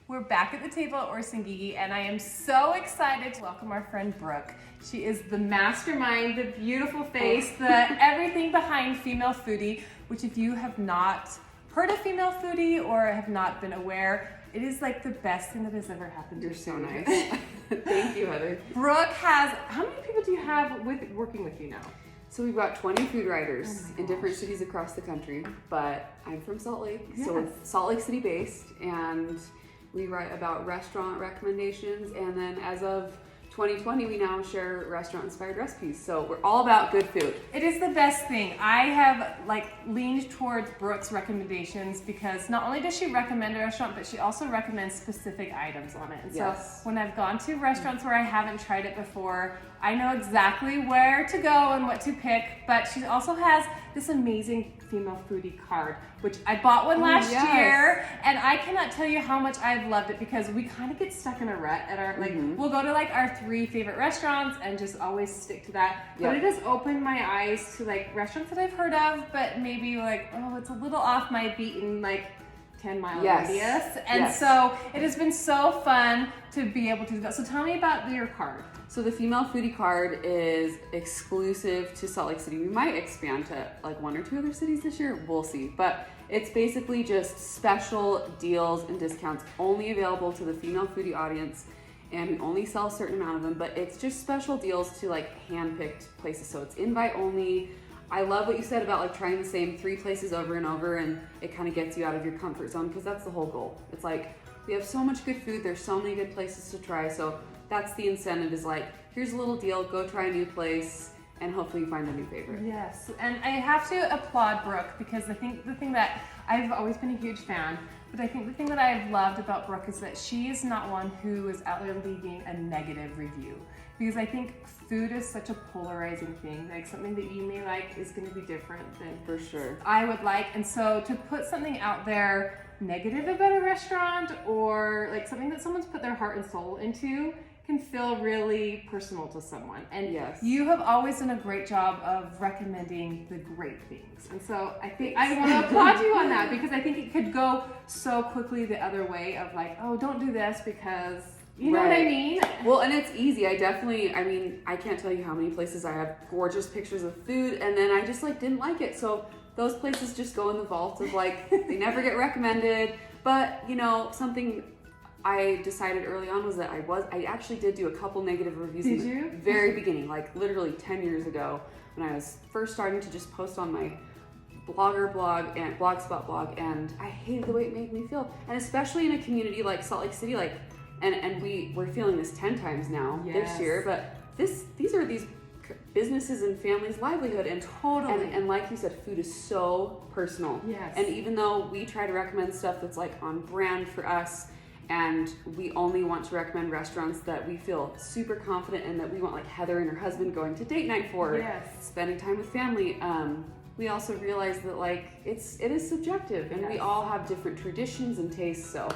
We're back at the table at Orsingigi, and I am so excited to welcome our friend Brooke. She is the mastermind, the beautiful face, the everything behind Female Foodie, which if you have not heard of Female Foodie or have not been aware, it is like the best thing that has ever happened to You're so food. nice. Thank you, Heather. Brooke has, how many people do you have working with you now? So we've got 20 food writers Oh in different cities across the country, but I'm from Salt Lake, so we're Yes. Salt Lake City based, and we write about restaurant recommendations, and then as of 2020, we now share restaurant-inspired recipes, so we're all about good food. It is the best thing. I have leaned towards Brooke's recommendations because not only does she recommend a restaurant, but she also recommends specific items on it. And Yes. so when I've gone to restaurants where I haven't tried it before, I know exactly where to go and what to pick. But she also has this amazing Female Foodie card, which I bought one last yes. year, and I cannot tell you how much I've loved it because we kind of get stuck in a rut at our we'll go to our 3 favorite restaurants and just always stick to that. Yep. But it has opened my eyes to restaurants that I've heard of, but maybe it's a little off my beaten 10-mile Yes. radius. And Yes. so it has been so fun to be able to do that. So tell me about your card. So the Female Foodie card is exclusive to Salt Lake City. We might expand to 1 or 2 other cities this year, we'll see. But it's basically just special deals and discounts only available to the Female Foodie audience, and we only sell a certain amount of them, but it's just special deals to hand-picked places. So it's invite only. I love what you said about trying the same 3 places over and over, and it kind of gets you out of your comfort zone, because that's the whole goal. It's we have so much good food, there's so many good places to try, so that's the incentive is here's a little deal, go try a new place, and hopefully you find a new favorite. Yes, and I have to applaud Brooke because I think the thing that I've always been a huge fan, but I think the thing that I've loved about Brooke is that she is not one who is out there leaving a negative review. Because I think food is such a polarizing thing. Something that you may like is going to be different than For sure. I would like. And so to put something out there negative about a restaurant or something that someone's put their heart and soul into can feel really personal to someone. And Yes. you have always done a great job of recommending the great things. And so I think I want to applaud you on that because I think it could go so quickly the other way of oh, don't do this because you know what I mean? Well, and it's easy. I can't tell you how many places I have gorgeous pictures of food and then I just didn't like it. So those places just go in the vault of they never get recommended. But something I decided early on was that I actually did do a couple negative reviews Did in the you? very beginning, literally 10 years ago when I was first starting to just post on my blogger blog and blogspot blog, and I hated the way it made me feel. And especially in a community like Salt Lake City, and we're feeling this 10 times now Yes. this year, but these are these businesses and families' livelihood, and Totally. and like you said, food is so personal. Yes. And even though we try to recommend stuff that's on brand for us, and we only want to recommend restaurants that we feel super confident in, that we want Heather and her husband going to date night for, Yes. spending time with family. We also realize that it is subjective, and we Yes. all have different traditions and tastes. So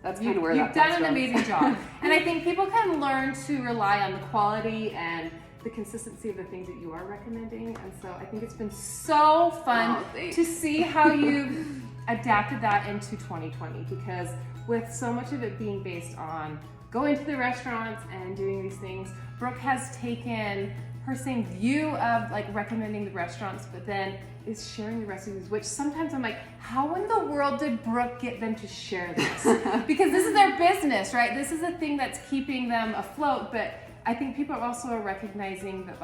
that's kind of where You've that done comes an from. amazing job. And I think people can learn to rely on the quality and the consistency of the things that you are recommending. And so I think it's been so fun Oh, thanks. to see how you've adapted that into 2020, because with so much of it being based on going to the restaurants and doing these things, Brooke has taken her same view of recommending the restaurants, but then is sharing the recipes, which sometimes I'm how in the world did Brooke get them to share this? Because this is their business, right? This is a thing that's keeping them afloat, but I think people also are recognizing that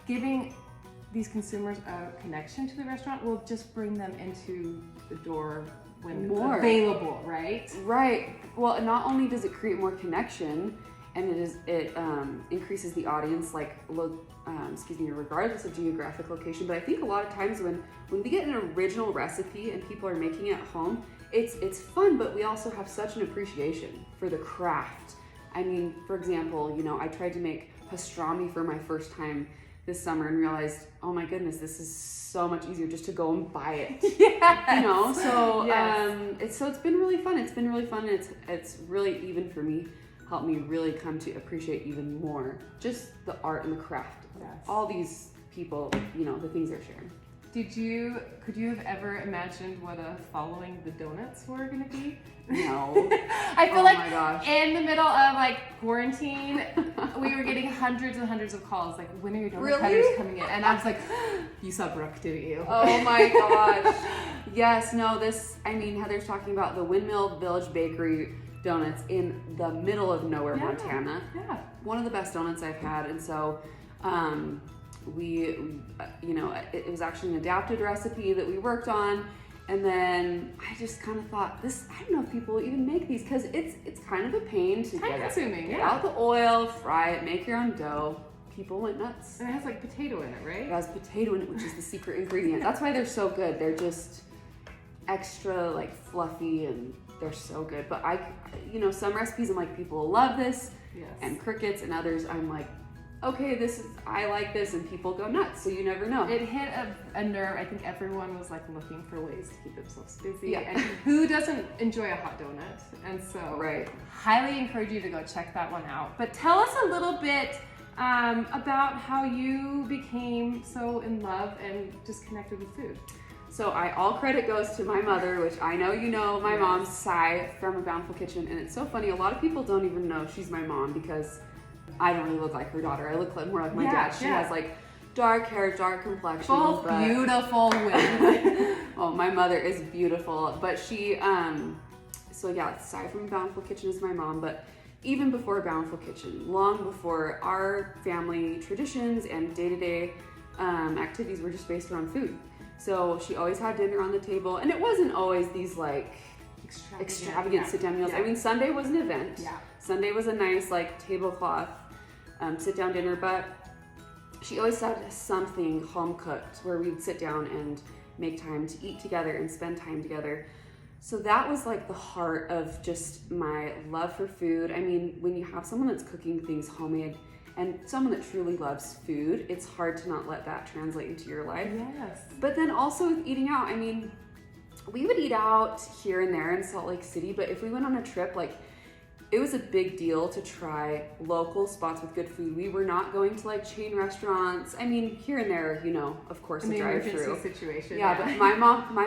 giving these consumers a connection to the restaurant will just bring them into the door when it's available, right? Right. Well, not only does it create more connection, and it increases the audience, regardless of geographic location. But I think a lot of times when we get an original recipe and people are making it at home, it's fun, but we also have such an appreciation for the craft. For example, I tried to make pastrami for my first time this summer and realized, oh my goodness, this is so much easier just to go and buy it. Yes. So Yes. it's been really fun. It's been really fun, and it's really, even for me, helped me really come to appreciate even more just the art and the craft of Yes. all these people, the things they're sharing. could you have ever imagined what a following the donuts were going to be? No. I feel Oh like my gosh. in the middle of like quarantine, we were getting hundreds and hundreds of calls like, when are your donut Really? cutters coming in? And I was like, you saw Brooke, didn't you? Oh my gosh. Yes, no, Heather's talking about the Windmill Village Bakery donuts in the middle of nowhere, Yeah. Montana. Yeah. One of the best donuts I've had. And so it was actually an adapted recipe that we worked on. And then I just kind of thought, I don't know if people even make these, because it's kind of a pain to Time consuming, get yeah. out the oil, fry it, make your own dough. People went nuts. And it has like potato in it, right? It has potato in it, which is the secret ingredient. That's why they're so good. They're just extra like fluffy and they're so good. But some recipes I'm like, people love this, Yes. and crickets, and others I'm like, okay, I like this, and people go nuts, so you never know. It hit a nerve. I think everyone was like looking for ways to keep themselves busy. Yeah. And who doesn't enjoy a hot donut? And so Right. highly encourage you to go check that one out. But tell us a little bit about how you became so in love and just connected with food. So all credit goes to my mother, which I know you know, my Yes. mom, Sai, from A Bountiful Kitchen. And it's so funny, a lot of people don't even know she's my mom because I don't really look like her daughter. I look more like my Yeah, dad. She yeah. has like dark hair, dark complexion. Both but- beautiful women. Oh, my mother is beautiful, but she, Sai from Bountiful Kitchen is my mom, but even before Bountiful Kitchen, long before, our family traditions and day-to-day activities were just based around food. So she always had dinner on the table, and it wasn't always these like extravagant sit-down meals. Yeah. I mean, Sunday was an event. Yeah. Sunday was a nice like tablecloth sit-down dinner, but she always had something home cooked where we'd sit down and make time to eat together and spend time together. So that was like the heart of just my love for food. I mean, when you have someone that's cooking things homemade and someone that truly loves food, it's hard to not let that translate into your life. Yes. But then also with eating out, I mean, we would eat out here and there in Salt Lake City, but if we went on a trip, like, it was a big deal to try local spots with good food. We were not going to like chain restaurants. I mean, here and there, of course, In a the drive-through. emergency situation. Yeah, but my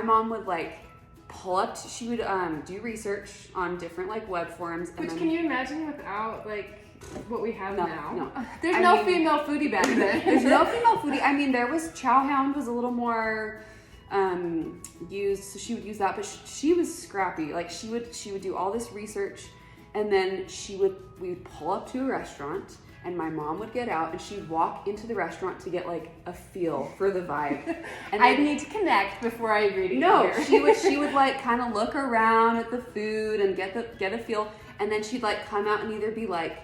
mom would like pull up. She would do research on different like web forums. And Which then, can you imagine without like what we have No, now? no. There's I no mean, female foodie back then. There's no female foodie. I mean, there was Chowhound was a little more used, so she would use that. But she was scrappy. Like she would do all this research, and then we would pull up to a restaurant, and my mom would get out, and she'd walk into the restaurant to get like a feel for the vibe. And I need to connect before I agree to no, eat here. she would like kind of look around at the food and get a feel, and then she'd like come out and either be like,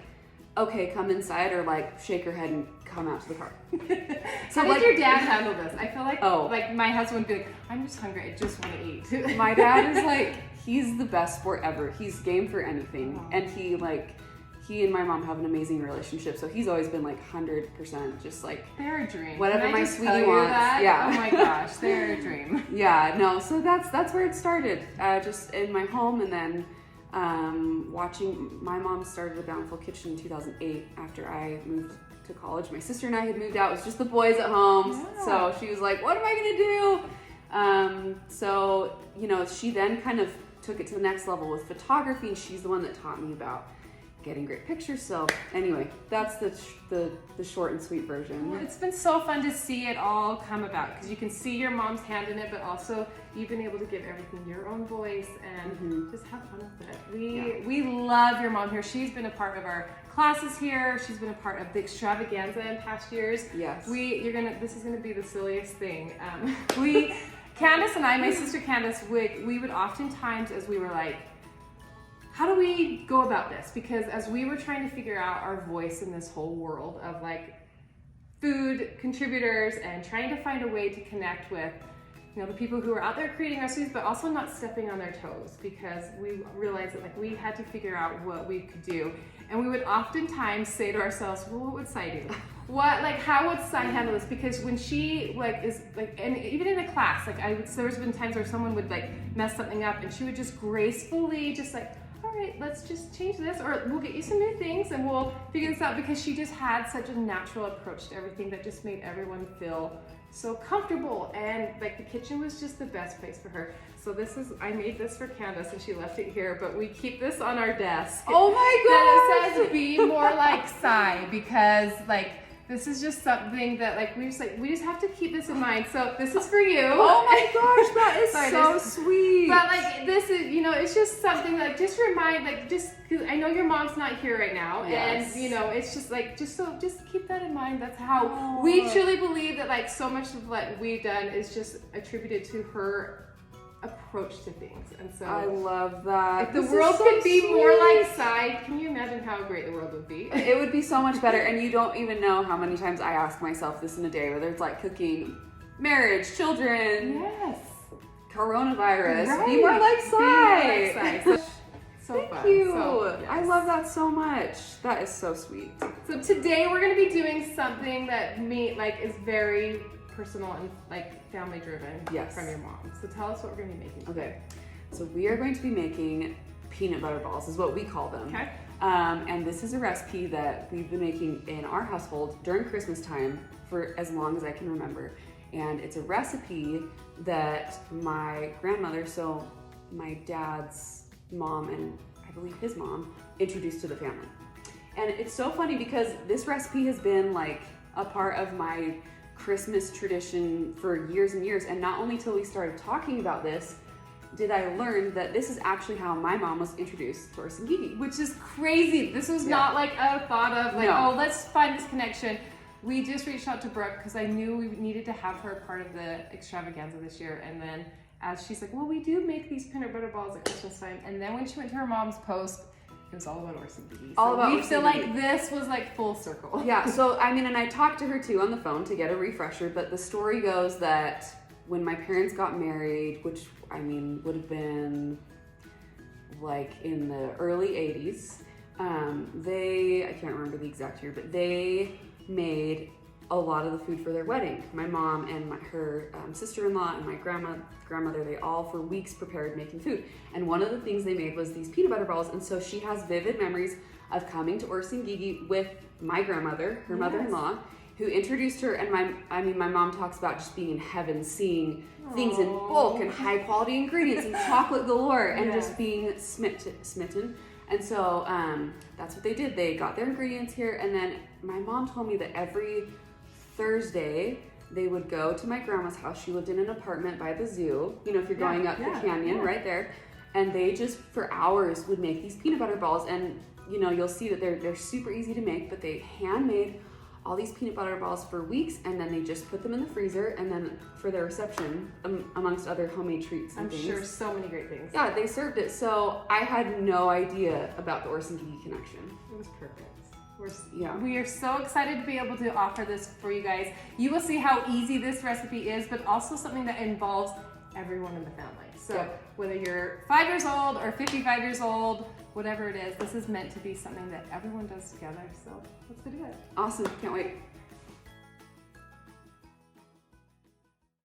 okay, come inside, or like shake her head and come out to the car. How did your dad handle this? I feel like Oh. like my husband would be like, I'm just hungry, I just want to eat. My dad is like, he's the best sport ever. He's game for anything. Oh. And he and my mom have an amazing relationship. So he's always been like 100% just like, They're a dream. Whatever Can I my just sweetie tell you wants, that? yeah. Oh my gosh, they're a dream. yeah, no. So that's where it started. Just in my home, and then watching. My mom started a Bountiful Kitchen in 2008 after I moved to college. My sister and I had moved out. It was just the boys at home. Yeah. So she was like, what am I gonna do? So she then kind of took it to the next level with photography, and she's the one that taught me about getting great pictures. So anyway, that's the short and sweet version. Well, it's been so fun to see it all come about, because you can see your mom's hand in it, but also you've been able to give everything your own voice and just have fun with it. We love your mom here. She's been a part of our classes here. She's been a part of the extravaganza in past years. Yes. This is gonna be the silliest thing. Candace and I, my sister Candace, we would oftentimes, as we were like, how do we go about this? Because as we were trying to figure out our voice in this whole world of like food contributors and trying to find a way to connect with the people who are out there creating recipes, but also not stepping on their toes, because we realized that like we had to figure out what we could do. And we would oftentimes say to ourselves, well, what would Sai do? How would Sai handle this? Because when she is and even in a class, there's been times where someone would like mess something up, and she would just gracefully just like, all right, let's just change this, or we'll get you some new things and we'll figure this out, because she just had such a natural approach to everything that just made everyone feel so comfortable, and like the kitchen was just the best place for her. So I made this for Candace and she left it here, but we keep this on our desk. Oh my That god! it says be more like Sai, because like this is just something that like we just have to keep this in mind. So this is for you. Oh my gosh, that is Sorry, so sweet. But like this is, you know, it's just something like just remind, like just because I know your mom's not here right now, Yes. and you know it's just like just keep that in mind. That's how we truly believe that like so much of what we've done is just attributed to her approach to things. And so I love that. if the This world is so could be more sweet. like Sai, can you imagine how great the world would be? It would be so much better, and you don't even know how many times I ask myself this in a day, whether it's like cooking, marriage, children, Yes. coronavirus. Right. Be more like Sai. Be more like Sai. So Thank fun. you. So, I yes. love that so much. That is so sweet. So today we're going to be doing something that is very personal and like family driven. Yes. From your mom. So tell us what we're going to be making. Okay, so we are going to be making peanut butter balls, is what we call them. Okay. And this is a recipe that we've been making in our household during Christmas time for as long as I can remember. And it's a recipe that my grandmother, so my dad's mom and I believe his mom, introduced to the family. And it's so funny because this recipe has been like a part of my Christmas tradition for years and years. And not only till we started talking about this did I learn that this is actually how my mom was introduced to Orsingigi. Which is crazy. This was not like a thought of like, No. oh, let's find this connection. We just reached out to Brooke because I knew we needed to have her part of the extravaganza this year. And then as she's like, well, we do make these peanut butter balls at Christmas time. And then when she went to her mom's post, it was all about Orsingigi. All about we feel Orsingigi. like this was like full circle. Yeah, so I mean, and I talked to her too on the phone to get a refresher, but the story goes that when my parents got married, which I mean would have been like in the early 80s, I can't remember the exact year, but they made a lot of the food for their wedding. My mom and her sister-in-law and my grandmother, they all for weeks prepared making food. And one of the things they made was these peanut butter balls. And so she has vivid memories of coming to Orsingigi with my grandmother, her mother-in-law, who introduced her. And my mom talks about just being in heaven, seeing things in bulk and high quality ingredients and chocolate galore and just being smitten. And so that's what they did. They got their ingredients here. And then my mom told me that every Thursday, they would go to my grandma's house. She lived in an apartment by the zoo. You know, if you're going up the canyon right there. And they just, for hours, would make these peanut butter balls. And, you know, you'll see that they're super easy to make, but they handmade all these peanut butter balls for weeks. And then they just put them in the freezer. And then for their reception, amongst other homemade treats and things. I'm sure so many great things. Yeah, they served it. So I had no idea about the Orsingigi connection. It was perfect. Yeah. We are so excited to be able to offer this for you guys. You will see how easy this recipe is, but also something that involves everyone in the family. So whether you're 5 years old or 55 years old, whatever it is, this is meant to be something that everyone does together. So let's go do it. Awesome. Can't wait.